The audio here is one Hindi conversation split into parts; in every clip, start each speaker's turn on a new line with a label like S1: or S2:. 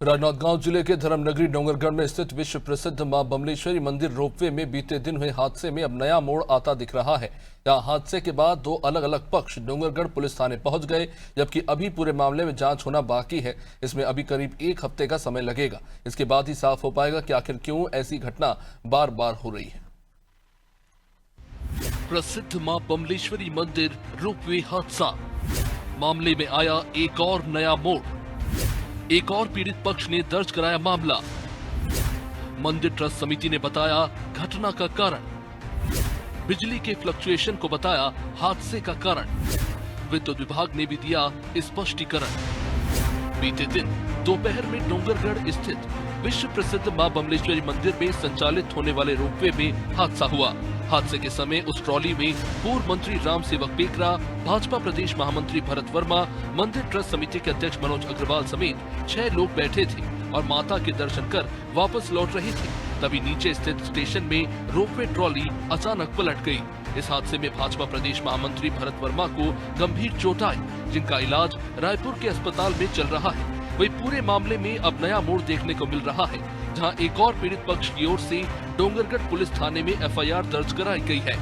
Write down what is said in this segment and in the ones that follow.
S1: राजनांदगांव जिले के धर्मनगरी डोंगरगढ़ में स्थित विश्व प्रसिद्ध मां बमलेश्वरी मंदिर रोपवे में बीते दिन हुए हादसे में अब नया मोड़ आता दिख रहा है। यहां हादसे के बाद दो अलग अलग पक्ष डोंगरगढ़ पुलिस थाने पहुंच गए, जबकि अभी पूरे मामले में जांच होना बाकी है। इसमें अभी करीब एक हफ्ते का समय लगेगा। इसके बाद ही साफ हो पाएगा कि आखिर क्यों ऐसी घटना बार बार हो रही है। प्रसिद्ध मां बमलेश्वरी मंदिर रोपवे हादसा मामले में आया एक और नया मोड़। एक और पीड़ित पक्ष ने दर्ज कराया मामला। मंदिर ट्रस्ट समिति ने बताया घटना का कारण, बिजली के फ्लक्चुएशन को बताया हादसे का कारण। विद्युत विभाग ने भी दिया स्पष्टीकरण। बीते दिन दोपहर में डोंगरगढ़ स्थित विश्व प्रसिद्ध मां बमलेश्वरी मंदिर में संचालित होने वाले रोपवे में हादसा हुआ। हादसे के समय उस ट्रॉली में पूर्व मंत्री राम सेवक पेकरा, भाजपा प्रदेश महामंत्री भरत वर्मा, मंदिर ट्रस्ट समिति के अध्यक्ष मनोज अग्रवाल समेत 6 लोग बैठे थे और माता के दर्शन कर वापस लौट रहे थे। तभी नीचे स्थित स्टेशन में रोपवे ट्रॉली अचानक पलट गई। इस हादसे में भाजपा प्रदेश महामंत्री भरत वर्मा को गंभीर चोट आई, जिनका इलाज रायपुर के अस्पताल में चल रहा है। वही पूरे मामले में अब नया मोड़ देखने को मिल रहा है, जहां एक और पीड़ित पक्ष की ओर से डोंगरगढ़ पुलिस थाने में एफआईआर दर्ज कराई गई है।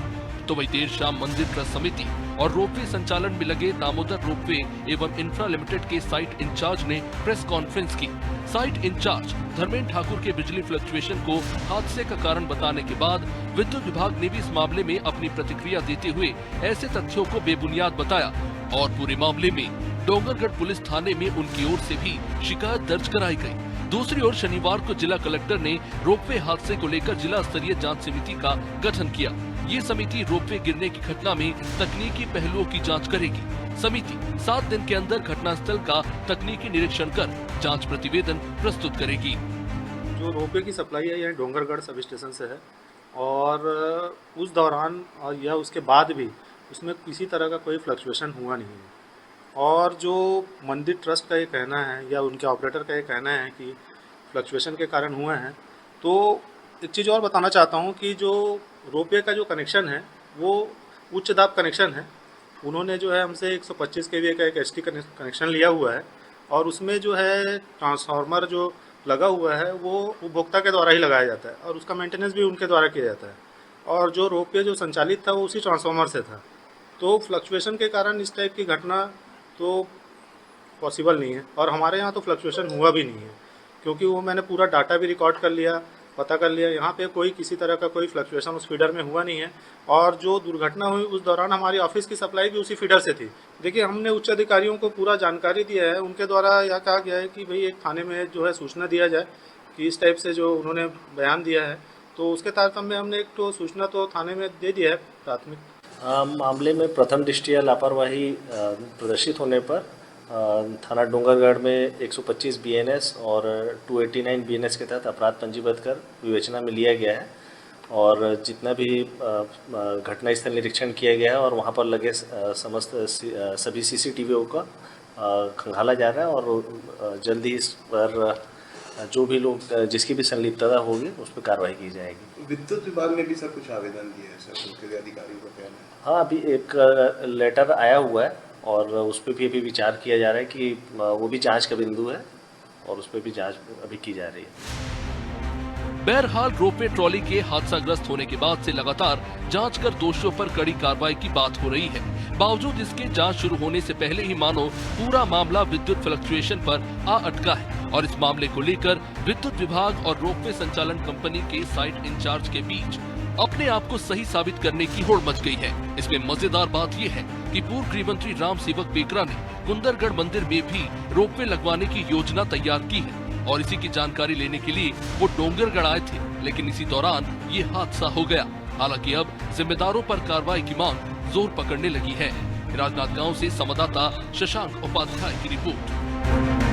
S1: तो वही देर शाम मंदिर ट्रस्ट समिति और रोपवे संचालन में लगे दामोदर रोपवे एवं इंफ्रा लिमिटेड के साइट इंचार्ज ने प्रेस कॉन्फ्रेंस की। साइट इंचार्ज धर्मेंद्र ठाकुर के बिजली फ्लक्चुएशन को हादसे का कारण बताने के बाद विद्युत विभाग ने भी इस मामले में अपनी प्रतिक्रिया देते हुए ऐसे तथ्यों को बेबुनियाद बताया और पूरे मामले में डोंगरगढ़ पुलिस थाने में उनकी ओर से भी शिकायत दर्ज कराई गई। दूसरी ओर शनिवार को जिला कलेक्टर ने रोपवे हादसे को लेकर जिला स्तरीय जांच समिति का गठन किया। ये समिति रोपवे गिरने की घटना में तकनीकी पहलुओं की जांच करेगी। समिति 7 दिन के अंदर घटनास्थल का तकनीकी निरीक्षण कर जांच प्रतिवेदन प्रस्तुत करेगी।
S2: जो रोपवे की सप्लाई है यह डोंगरगढ़ सब स्टेशन से है और उस दौरान या उसके बाद भी उसमें किसी तरह का कोई फ्लक्चुएशन हुआ नहीं है। और जो मंदिर ट्रस्ट का ये कहना है या उनके ऑपरेटर का ये कहना है कि फ्लक्चुएशन के कारण हुआ है, तो एक चीज़ और बताना चाहता हूँ कि जो रोपवे का जो कनेक्शन है वो उच्च दाब कनेक्शन है। उन्होंने जो है हमसे 125 kVA का एक एचटी कनेक्शन लिया हुआ है और उसमें जो है ट्रांसफार्मर जो लगा हुआ है वो उपभोक्ता के द्वारा ही लगाया जाता है और उसका मेंटेनेंस भी उनके द्वारा किया जाता है। और जो रोपवे जो संचालित था वो उसी ट्रांसफार्मर से था। तो फ्लक्चुएशन के कारण इस टाइप की घटना तो पॉसिबल नहीं है और हमारे यहाँ तो फ्लक्चुएशन हुआ भी नहीं है, क्योंकि वो मैंने पूरा डाटा भी रिकॉर्ड कर लिया, पता कर लिया। यहाँ पे कोई किसी तरह का कोई फ्लक्चुएशन उस फीडर में हुआ नहीं है और जो दुर्घटना हुई उस दौरान हमारी ऑफिस की सप्लाई भी उसी फीडर से थी। देखिए, हमने उच्च अधिकारियों को पूरा जानकारी दिया है। उनके द्वारा यह कहा गया है कि भाई एक थाने में जो है सूचना दिया जाए कि इस टाइप से जो उन्होंने बयान दिया है, तो उसके तारतम्य में हमने एक तो सूचना तो थाने में दे दिया है प्राथमिक।
S3: मामले में प्रथम दृष्टया लापरवाही प्रदर्शित होने पर थाना डोंगरगढ़ में 125 बीएनएस और 289 बीएनएस के तहत अपराध पंजीबद्ध कर विवेचना में लिया गया है और जितना भी घटनास्थल निरीक्षण किया गया है और वहां पर लगे समस्त सभी सीसीटीवी का खंगाला जा रहा है और जल्द ही इस पर जो भी लोग जिसकी भी संलिप्तता होगी उस पर कार्रवाई की जाएगी।
S4: विद्युत विभाग ने भी सर कुछ आवेदन दिया है सर, उनके अधिकारियों को कहना है।
S3: हाँ, अभी एक लेटर आया हुआ है और उस पर भी अभी विचार किया जा रहा है कि वो भी जांच का बिंदु है और उस पर भी जांच अभी की जा रही है।
S1: बहरहाल रोपवे ट्रॉली के हादसाग्रस्त होने के बाद से लगातार जांच कर दोषियों पर कड़ी कार्रवाई की बात हो रही है। बावजूद इसके जांच शुरू होने से पहले ही मानो पूरा मामला विद्युत फ्लक्चुएशन पर आ अटका है और इस मामले को लेकर विद्युत विभाग और रोपवे संचालन कंपनी के साइट इंचार्ज के बीच अपने आप को सही साबित करने की होड़ मच गई है। इसमें मजेदार बात यह है कि पूर्व गृह मंत्री राम सेवक पेकरा ने कुंदरगढ़ मंदिर में भी रोपवे लगवाने की योजना तैयार की है और इसी की जानकारी लेने के लिए वो डोंगरगढ़ आए थे, लेकिन इसी दौरान ये हादसा हो गया। हालांकि अब जिम्मेदारों पर कार्रवाई की मांग जोर पकड़ने लगी है। राजनांदगांव से संवाददाता शशांक उपाध्याय की रिपोर्ट।